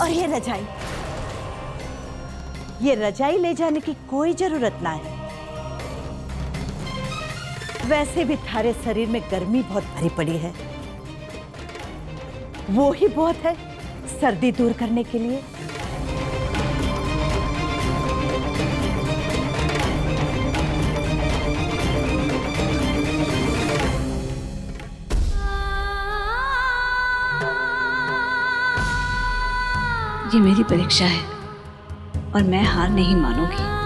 और ये रजाई ले जाने की कोई जरूरत ना है। वैसे भी थारे शरीर में गर्मी बहुत भरी पड़ी है, वो ही बहुत है सर्दी दूर करने के लिए। ये मेरी परीक्षा है और मैं हार नहीं मानूंगी।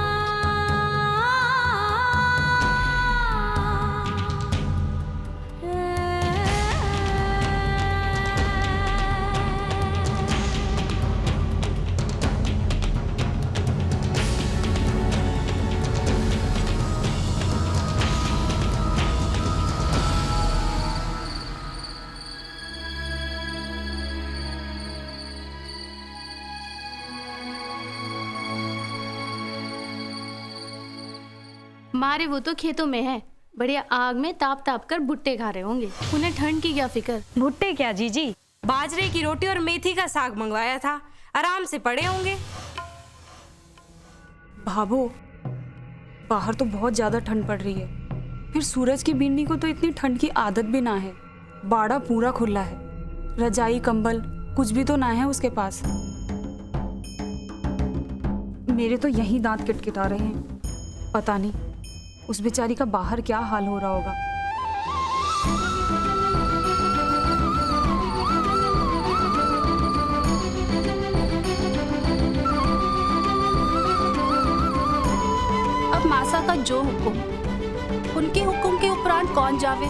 मारे वो तो खेतों में है, बढ़िया आग में ताप ताप कर भुट्टे खा रहे होंगे। उन्हें ठंड की क्या फिक्र। भुट्टे क्या जीजी, बाजरे की रोटी और मेथी का साग मंगवाया था, आराम से पड़े होंगे। भाभो, बाहर तो बहुत ज्यादा ठंड पड़ रही है, फिर सूरज की बिन्नी को तो इतनी ठंड की आदत भी ना है। बाड़ा पूरा खुला है, रजाई कंबल कुछ भी तो ना है उसके पास। मेरे तो यही दांत किटकिटा रहे हैं, पता नहीं उस बेचारी का बाहर क्या हाल हो रहा होगा। अब मासा का जो हुक्म, उनके हुक्म के उपरांत कौन जावे।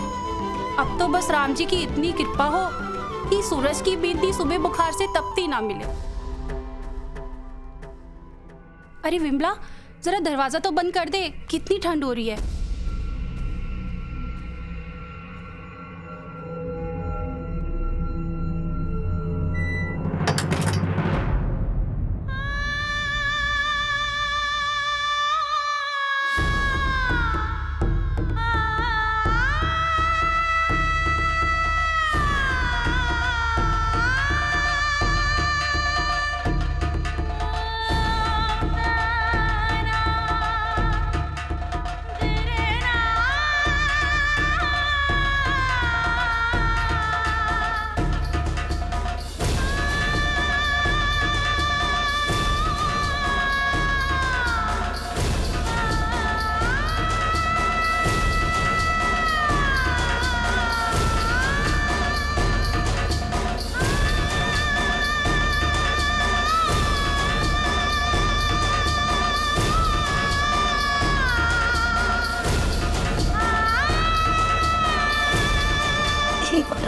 अब तो बस राम जी की इतनी कृपा हो कि सूरज की बिंदी सुबह बुखार से तपती ना मिले। अरे विमला, जरा दरवाजा तो बंद कर दे, कितनी ठंड हो रही है।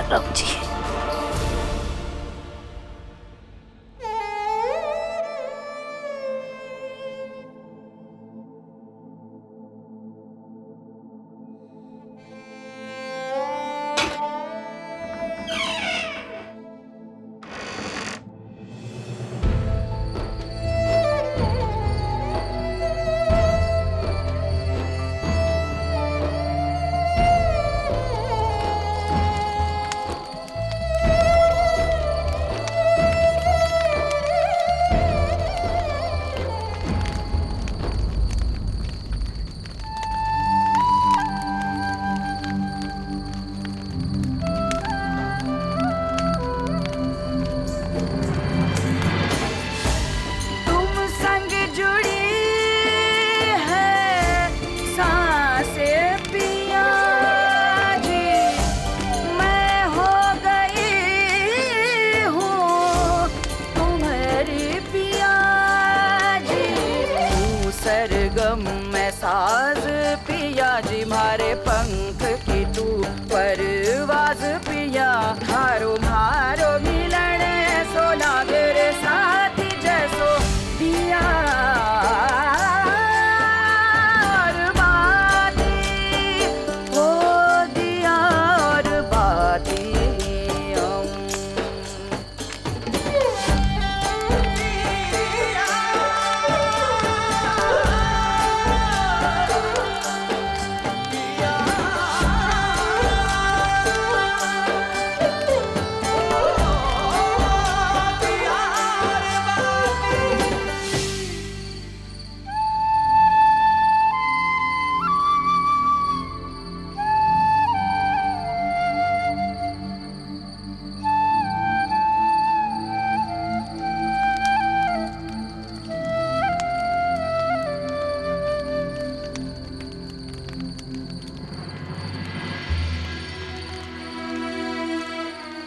राम जी,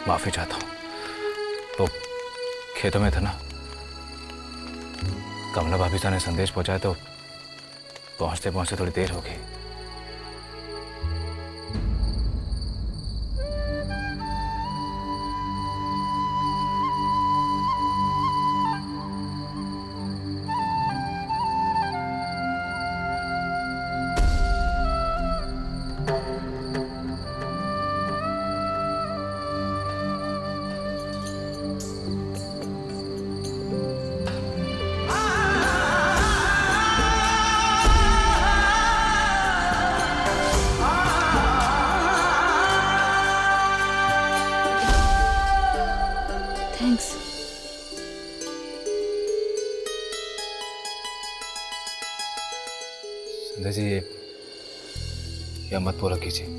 माफी चाहता हूँ। तो खेतों में था ना, कमला भाभी साहब ने संदेश पहुंचाया तो पहुंचते पहुंचते थोड़ी देर हो गई। थैंक्स। संध्या जी, ये मत पूरा कीजिए।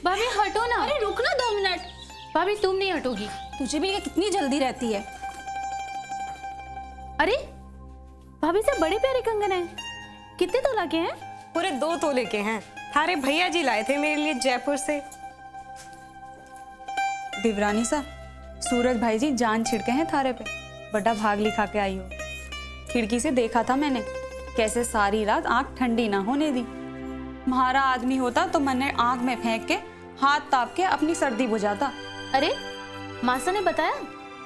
भाभी हटो ना। अरे रुक ना 2 मिनट। भाभी तुम नहीं हटोगी, तुझे भी ये कितनी जल्दी रहती है। अरे भाभी से बड़े प्यारे कंगन हैं, कितने तोला के हैं? पूरे 2 तोले के हैं, थारे भैया जी लाए थे मेरे लिए जयपुर से। देवरानी सा, सूरज भाई जी जान छिड़के हैं थारे पे, बड़ा भाग लिखा के आई हो। खिड़की से देखा था मैंने, कैसे सारी रात आंख ठंडी ना होने दी। म्हारा आदमी होता तो मैंने आंख में फेंक के हाथ ताप के अपनी सर्दी बुझाता। अरे मासा ने बताया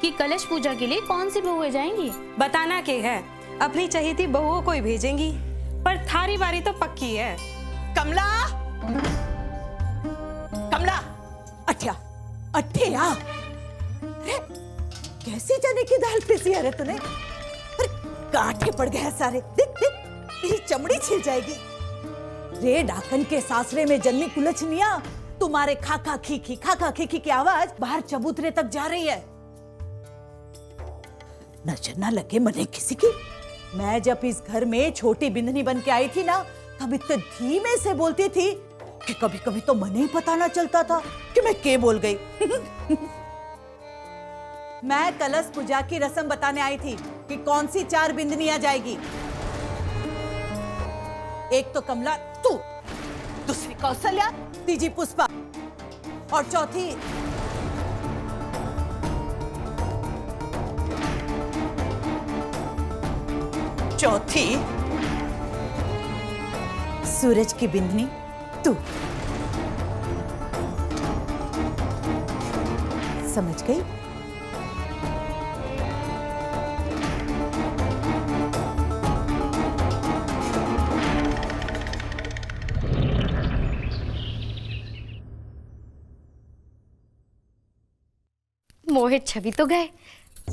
कि कलश पूजा के लिए कौन सी बहुएं जाएंगी? बताना के है, अपनी चहेती बहुओं को ही भेजेंगी, पर थारी बारी तो पक्की है। कमला, कमला, अठिया, अठिया। अरे कैसी चने की दाल पीसी है रे तूने? अरे कांटे पड़ गए हैं सारे, देख देख, तेरी चमड़ी छिल जाएगी। रे डाकन के सासरे में जन्मी कुलछनिया, तुम्हारे खाखा खीखी की आवाज बाहर चबूतरे तक जा रही है। नजर ना लगे मने किसी की। मैं जब इस घर में छोटी बिंदनी बन के आई थी ना, तब इतने धीमे से बोलती थी कि कभी कभी तो मने ही पता ना चलता था कि मैं क्या बोल गई। मैं कलश पूजा की रस्म बताने आई थी कि कौन सी 4 बिंदनियां जाएगी। एक तो कमला तू, दूसरी कौशल्या, तीजी पुष्पा और चौथी सूरज की बिंदनी तू। समझ गई? मोहित छवि तो गए,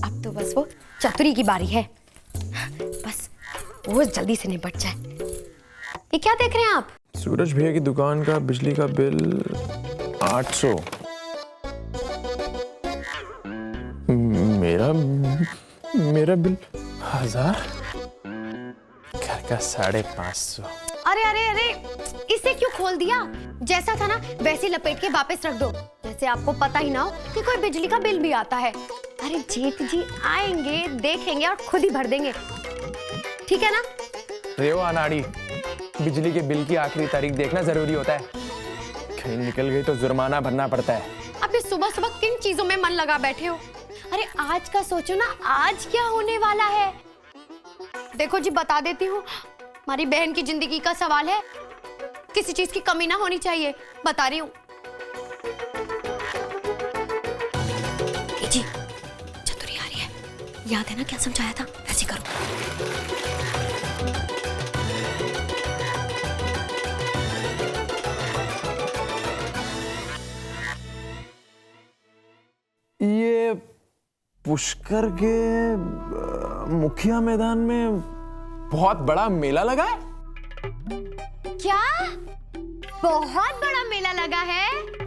अब तो बस वो चतुरी की बारी है। बस वो जल्दी से निपट जाए। ये क्या देख रहे हैं आप? सूरज भैया की दुकान का बिजली का बिल 800, मेरा बिल 1000, घर का 550। अरे अरे अरे, इसे क्यों खोल दिया? जैसा था ना वैसे लपेट के वापस रख दो, जैसे आपको पता ही ना हो कि कोई बिजली का बिल भी आता है। अरे जेठ जी आएंगे, देखेंगे और खुद ही भर देंगे, ठीक है ना? रेव अनाड़ी, बिजली के बिल की आखिरी तारीख देखना जरूरी होता है, कहीं निकल गई तो जुर्माना भरना पड़ता है। अब ये सुबह सुबह किन चीजों में मन लगा बैठे हो? अरे आज का सोचो ना, आज क्या होने वाला है। देखो जी बता देती हूँ, हमारी बहन की जिंदगी का सवाल है, किसी चीज की कमी ना होनी चाहिए, बता रही हूँ। जी चतुरी आ रही है, याद है ना क्या समझाया था, वैसे करो। ये पुष्कर के मुखिया मैदान में बहुत बड़ा मेला लगा है। क्या बहुत बड़ा मेला लगा है?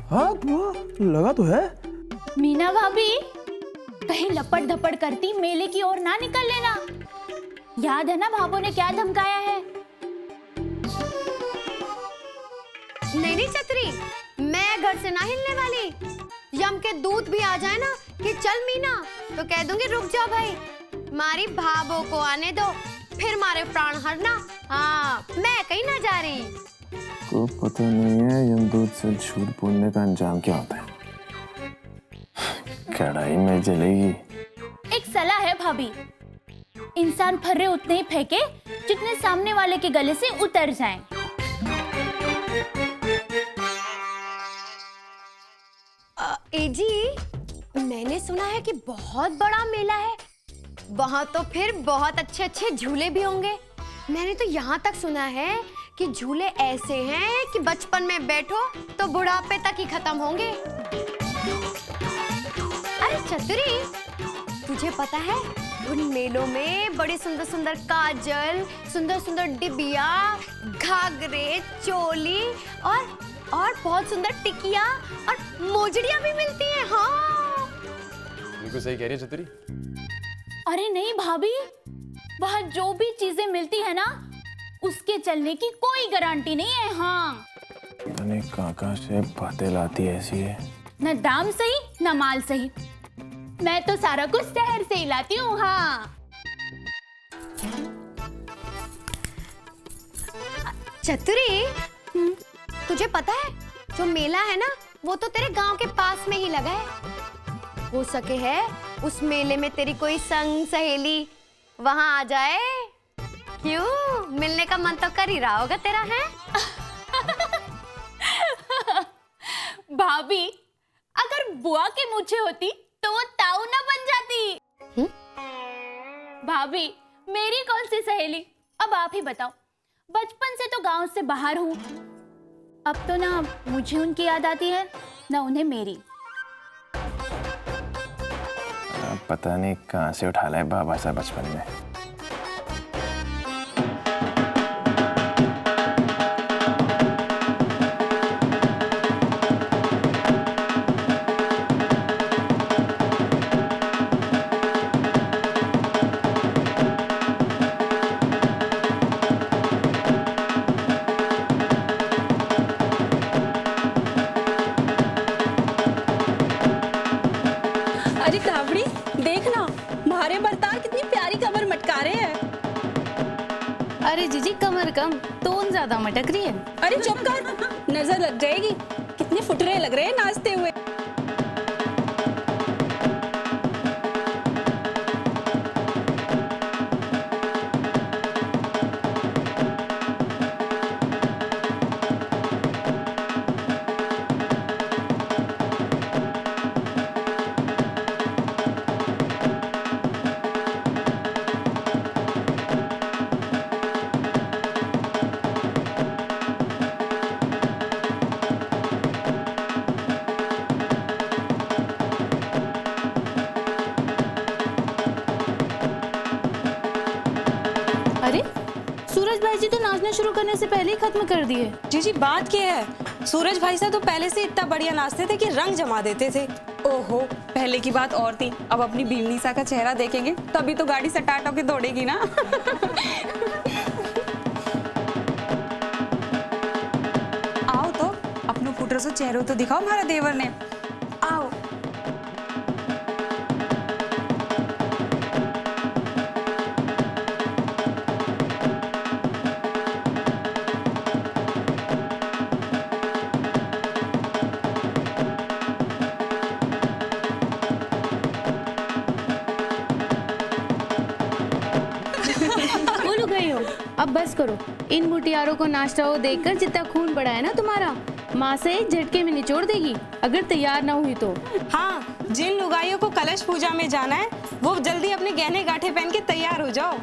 हाँ लगा तो है। मीना भाभी, कहीं लपट धपट करती मेले की ओर ना निकल लेना। याद है ना भाभो ने क्या धमकाया है? नहीं चतरी, मैं घर से ना हिलने वाली। यम के दूत भी आ जाए ना कि चल मीना, तो कह दूंगी रुक जाओ भाई, मारी भाभो को आने दो, फिर मारे प्राण हरना। हाँ, मैं कहीं ना जा रही। को पता नहीं है यमदूत से झूठ बोलने का अंजाम क्या होता है। कढ़ाई में जलेगी। एक सलाह है भाभी, इंसान फर्रे उतने ही फेंके जितने सामने वाले के गले से उतर जाएं। एजी, मैंने सुना है कि बहुत बड़ा मेला है वहाँ, तो फिर बहुत अच्छे अच्छे झूले भी होंगे। मैंने तो यहाँ तक सुना है कि झूले ऐसे हैं कि बचपन में बैठो तो बुढ़ापे तक ही खत्म होंगे। अरे चतुरी, तुझे पता है उन मेलों में बड़ी सुंदर सुंदर काजल, सुंदर सुंदर डिबिया, घाघरे, चोली और बहुत सुंदर टिकिया और मोजड़ियां भी मिलती हैं। हाँ, बिल्कुल सही कह रही है चतुरी। अरे नहीं भाभी, वहाँ जो भी चीजें मिलती है ना, उसके चलने की कोई गारंटी नहीं है। हाँ, तने काका से बातें लाती ऐसी है। न दाम सही न माल सही, मैं तो सारा कुछ शहर से ही लाती हूँ। हाँ चतुरी, तुझे पता है जो मेला है ना, वो तो तेरे गांव के पास में ही लगा है। हो सके है उस मेले में तेरी कोई संग सहेली वहां आ जाए। क्यों, मिलने का मन तो कर ही रहा होगा तेरा, है? भाभी, अगर बुआ के मूछे होती तो वो ताऊ ना बन जाती। भाभी, मेरी कौन सी सहेली, अब आप ही बताओ। बचपन से तो गांव से बाहर हूँ, अब तो ना मुझे उनकी याद आती है ना उन्हें मेरी। पता नहीं कहाँ से उठा लाए बाबा सा बचपन में। अरे कावड़ी, देख ना, मारे बरतार कितनी प्यारी कमर मटका रहे हैं। अरे जीजी, कमर कम, टोन ज्यादा मटक रही है। अरे चुप कर, नजर लग जाएगी। कितने फुटरे लग रहे हैं नाचते हुए। अरे सूरज भाई जी तो नाचना शुरू करने से पहले ही खत्म कर दिए। जी बात क्या है, सूरज भाई साहब तो पहले से इतना बढ़िया नाचते थे कि रंग जमा देते थे। ओहो, पहले की बात और थी, अब अपनी बीवनी सा का चेहरा देखेंगे तभी तो गाड़ी सटाट होके दौड़ेगी ना। आओ तो अपनो फुटर से चेहरा तो दिखाओ हमारा देवर ने। आओ। बोलो गई हो, अब बस करो। इन मुटियारों को नाचता हो देखकर जितना खून बढ़ा है ना तुम्हारा, माँ से झटके में निचोड़ देगी अगर तैयार ना हुई तो। हाँ, जिन लुगाइयों को कलश पूजा में जाना है वो जल्दी अपने गहने गांठे पहन के तैयार हो जाओ।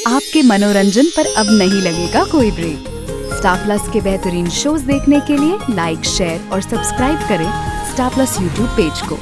आपके मनोरंजन पर अब नहीं लगेगा कोई ब्रेक। स्टार प्लस के बेहतरीन शोज देखने के लिए लाइक, शेयर और सब्सक्राइब करें स्टार प्लस यूट्यूब पेज को।